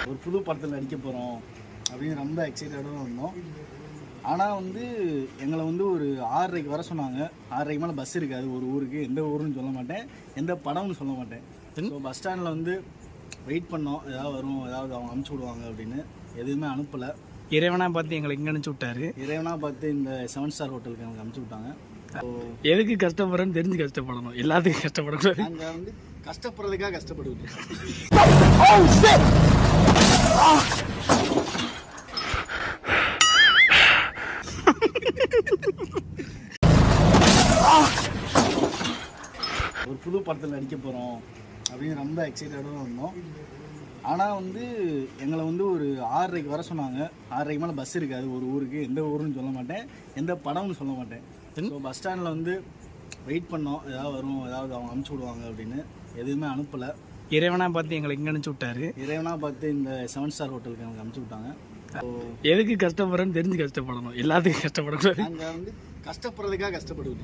ஒரு புது படத்தில் நடிக்க போகிறோம் அப்படின்னு ரொம்ப எக்ஸைட்டடாக இருந்தோம். ஆனால் வந்து எங்களை வந்து ஒரு 6:30க்கு வர சொன்னாங்க. 6:30க்கு மேலே பஸ் இருக்காது ஒரு ஊருக்கு. எந்த ஊருன்னு சொல்ல மாட்டேன், எந்த படம்னு சொல்ல மாட்டேன். ஸோ பஸ் ஸ்டாண்டில் வந்து வெயிட் பண்ணோம், ஏதாவது வரும், ஏதாவது அவங்க அனுப்பிச்சி விடுவாங்க அப்படின்னு. எதுவுமே அனுப்பலை. இறைவனாக பார்த்து எங்களை இங்கே அனுப்பிச்சி விட்டாரு. இறைவனாக பார்த்து இந்த 7 ஸ்டார் ஹோட்டலுக்கு எனக்கு அனுப்பிச்சி விட்டாங்க. எதுக்கு கஷ்டப்படுறேன்னு தெரிஞ்சு கஷ்டப்படணும், எல்லாத்துக்கும் கஷ்டப்படக்கூடாது. நாங்கள் வந்து கஷ்டப்படுறதுக்காக கஷ்டப்படுவோம். ஒரு புது படத்தில் நடிக்க போகிறோம் அப்படின்னு ரொம்ப எக்ஸைட்டடாக இருந்தோம். ஆனால் வந்து எங்களை வந்து ஒரு 6:30க்கு வர சொன்னாங்க. 6:30க்கு மேலே பஸ் இருக்காது ஒரு ஊருக்கு. எந்த ஊருன்னு சொல்ல மாட்டேன், எந்த படம்னு சொல்ல மாட்டேன். ஸோ பஸ் ஸ்டாண்டில் வந்து வெயிட் பண்ணோம், ஏதாவது வரும், ஏதாவது அவங்க அனுப்பிச்சி விடுவாங்க அப்படின்னு. எதுவுமே அனுப்பலை. இறைவனாக பார்த்து எங்களை இங்கே அனுப்பிச்சி விட்டாரு. இறைவனாக பார்த்து இந்த 7 ஸ்டார் ஹோட்டலுக்கு எனக்கு அனுப்பிச்சி விட்டாங்க. எதுக்கு கஷ்டப்படுறேன்னு தெரிஞ்சு கஷ்டப்படணும், எல்லாத்துக்கும் கஷ்டப்படக்கூடாது. நாங்கள் வந்து கஷ்டப்படுறதுக்காக கஷ்டப்படுவோம்.